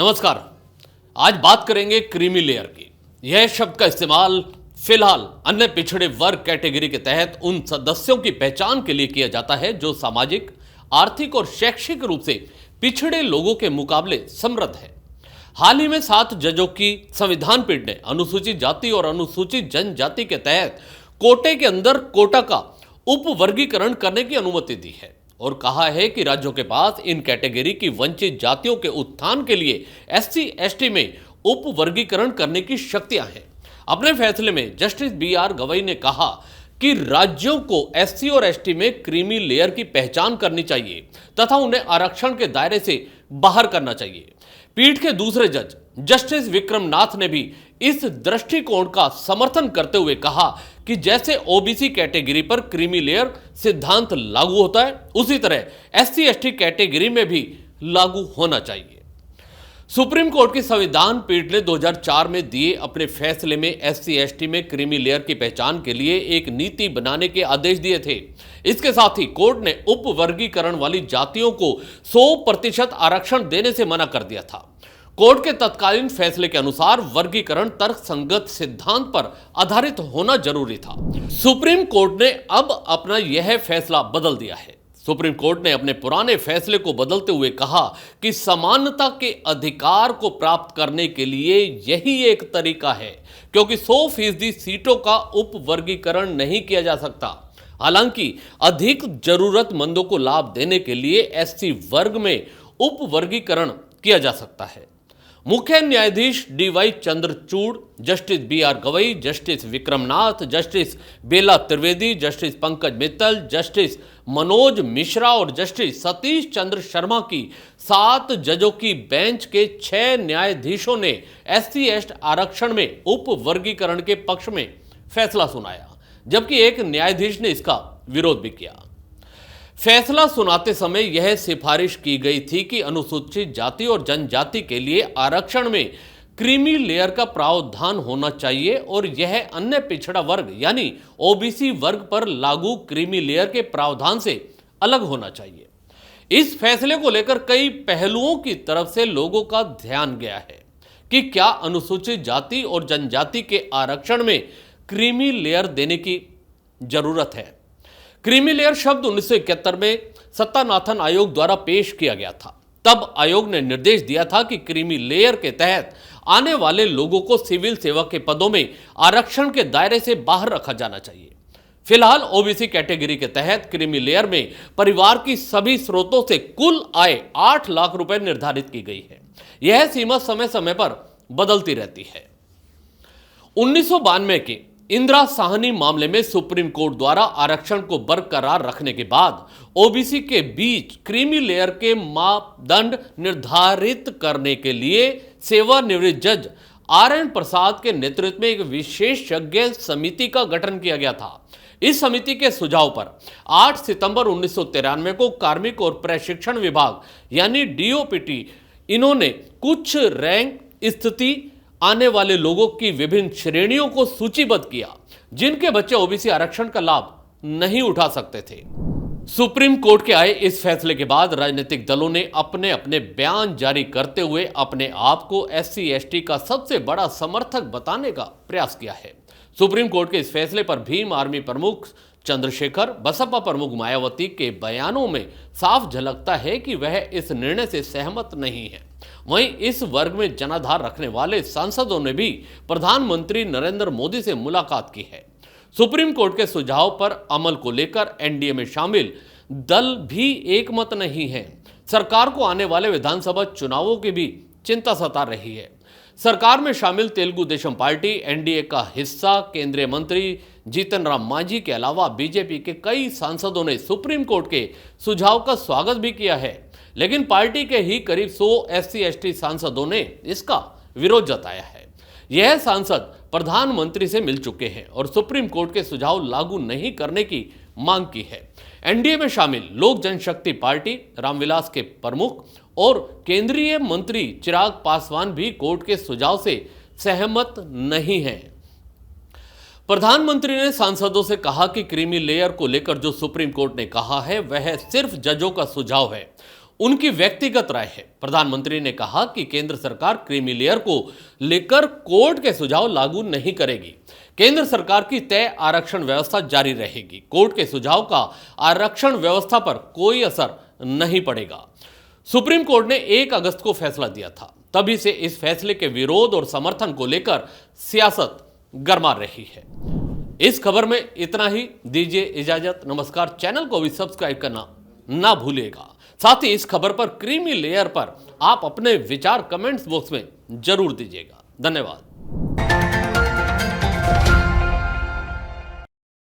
नमस्कार। आज बात करेंगे क्रीमी लेयर की। यह शब्द का इस्तेमाल फिलहाल अन्य पिछड़े वर्ग कैटेगरी के तहत उन सदस्यों की पहचान के लिए किया जाता है जो सामाजिक, आर्थिक और शैक्षिक रूप से पिछड़े लोगों के मुकाबले समृद्ध है। हाल ही में 7 जजों की संविधान पीठ ने अनुसूचित जाति और अनुसूचित जनजाति के तहत कोटे के अंदर कोटा का उपवर्गीकरण करने की अनुमति दी है और कहा है कि राज्यों के पास इन कैटेगरी की वंचित जातियों के उत्थान के लिए SC/ST में उपवर्गीकरण करने की शक्तियां हैं। अपने फैसले में जस्टिस BR गवई ने कहा कि राज्यों को SC और ST में क्रीमी लेयर की पहचान करनी चाहिए तथा उन्हें आरक्षण के दायरे से बाहर करना चाहिए। पीठ के दूसरे जज जस्टिस विक्रम नाथ ने भी इस दृष्टिकोण का समर्थन करते हुए कहा कि जैसे OBC कैटेगरी पर क्रीमी लेयर सिद्धांत लागू होता है, उसी तरह SC/ST कैटेगरी में भी लागू होना चाहिए। सुप्रीम कोर्ट की संविधान पीठ ने 2004 में दिए अपने फैसले में SC/ST में क्रीमी लेयर की पहचान के लिए एक नीति बनाने के आदेश दिए थे। इसके साथ ही कोर्ट ने उपवर्गीकरण वाली जातियों को 100% आरक्षण देने से मना कर दिया था। कोर्ट के तत्कालीन फैसले के अनुसार वर्गीकरण तर्कसंगत सिद्धांत पर आधारित होना जरूरी था। सुप्रीम कोर्ट ने अब अपना यह फैसला बदल दिया है। सुप्रीम कोर्ट ने अपने पुराने फैसले को बदलते हुए कहा कि समानता के अधिकार को प्राप्त करने के लिए यही एक तरीका है, क्योंकि 100% सीटों का उपवर्गीकरण नहीं किया जा सकता। हालांकि अधिक जरूरतमंदों को लाभ देने के लिए SC वर्ग में उपवर्गीकरण किया जा सकता है। मुख्य न्यायाधीश DY Chandrachud, justice BR Gavai, justice Vikram Nath, justice Bela Trivedi, justice Pankaj Mittal, justice Manoj Mishra और जस्टिस सतीश चंद्र शर्मा की 7 जजों की बेंच के 6 न्यायाधीशों ने SC/ST आरक्षण में उपवर्गीकरण के पक्ष में फैसला सुनाया, जबकि एक न्यायाधीश ने इसका विरोध भी किया। फैसला सुनाते समय यह सिफारिश की गई थी कि अनुसूचित जाति और जनजाति के लिए आरक्षण में क्रीमी लेयर का प्रावधान होना चाहिए और यह अन्य पिछड़ा वर्ग यानी OBC वर्ग पर लागू क्रीमी लेयर के प्रावधान से अलग होना चाहिए। इस फैसले को लेकर कई पहलुओं की तरफ से लोगों का ध्यान गया है कि क्या अनुसूचित जाति और जनजाति के आरक्षण में क्रीमी लेयर देने की जरूरत है। क्रीमी लेयर शब्द 1971 में सत्तानाथन आयोग द्वारा पेश किया गया था। तब आयोग ने निर्देश दिया था कि क्रीमी लेयर के तहत आने वाले लोगों को सिविल सेवा के पदों में आरक्षण के दायरे से बाहर रखा जाना चाहिए। फिलहाल OBC कैटेगरी के तहत क्रीमी लेयर में परिवार की सभी स्रोतों से कुल आय 8 लाख रुपए निर्धारित की गई है। यह सीमा समय समय पर बदलती रहती है। 1992 के इंदिरा साहनी मामले में सुप्रीम कोर्ट द्वारा आरक्षण को बरकरार रखने के बाद OBC के बीच क्रीमी लेयर के मापदंड निर्धारित करने के लिए सेवानिवृत्त जज RN प्रसाद के नेतृत्व में एक विशेषज्ञ समिति का गठन किया गया था। इस समिति के सुझाव पर 8 सितंबर 1993 को कार्मिक और प्रशिक्षण विभाग यानी DOPT इन्होंने कुछ रैंक स्थिति आने वाले लोगों की विभिन्न श्रेणियों को सूचीबद्ध किया जिनके बच्चे OBC आरक्षण का लाभ नहीं उठा सकते थे। सुप्रीम कोर्ट के आए इस फैसले के बाद राजनीतिक दलों ने अपने अपने बयान जारी करते हुए अपने आप को SC/ST का सबसे बड़ा समर्थक बताने का प्रयास किया है। सुप्रीम कोर्ट के इस फैसले पर भीम आर्मी प्रमुख चंद्रशेखर, बसपा प्रमुख मायावती के बयानों में साफ झलकता है कि वह इस निर्णय से सहमत नहीं है। वहीं इस वर्ग में जनाधार रखने वाले सांसदों ने भी प्रधानमंत्री नरेंद्र मोदी से मुलाकात की है। सुप्रीम कोर्ट के सुझाव पर अमल को लेकर NDA में शामिल दल भी एकमत नहीं है। सरकार को आने वाले विधानसभा चुनावों की भी चिंता सता रही है। सरकार में शामिल तेलुगु देशम पार्टी NDA का हिस्सा केंद्रीय मंत्री जीतन राम मांझी के अलावा BJP के कई सांसदों ने सुप्रीम कोर्ट के सुझाव का स्वागत भी किया है, लेकिन पार्टी के ही करीब 100 SC/ST सांसदों ने इसका विरोध जताया है। यह सांसद प्रधानमंत्री से मिल चुके हैं और सुप्रीम कोर्ट के सुझाव लागू नहीं करने की मांग की है। NDA में शामिल लोक जनशक्ति पार्टी रामविलास के प्रमुख और केंद्रीय मंत्री चिराग पासवान भी कोर्ट के सुझाव से सहमत नहीं हैं। प्रधानमंत्री ने सांसदों से कहा कि क्रीमी लेयर को लेकर जो सुप्रीम कोर्ट ने कहा है वह सिर्फ जजों का सुझाव है। उनकी व्यक्तिगत राय है। प्रधानमंत्री ने कहा कि केंद्र सरकार क्रीमी लेयर को लेकर कोर्ट के सुझाव लागू नहीं करेगी। केंद्र सरकार की तय आरक्षण व्यवस्था जारी रहेगी। कोर्ट के सुझाव का आरक्षण व्यवस्था पर कोई असर नहीं पड़ेगा। सुप्रीम कोर्ट ने 1 अगस्त को फैसला दिया था। तभी से इस फैसले के विरोध और समर्थन को लेकर सियासत गरमा रही है। इस खबर में इतना ही। दीजिए इजाजत। नमस्कार। चैनल को भी सब्सक्राइब करना ना भूलिएगा। साथ ही इस खबर पर क्रीमी लेयर पर आप अपने विचार कमेंट्स बॉक्स में जरूर दीजिएगा। धन्यवाद।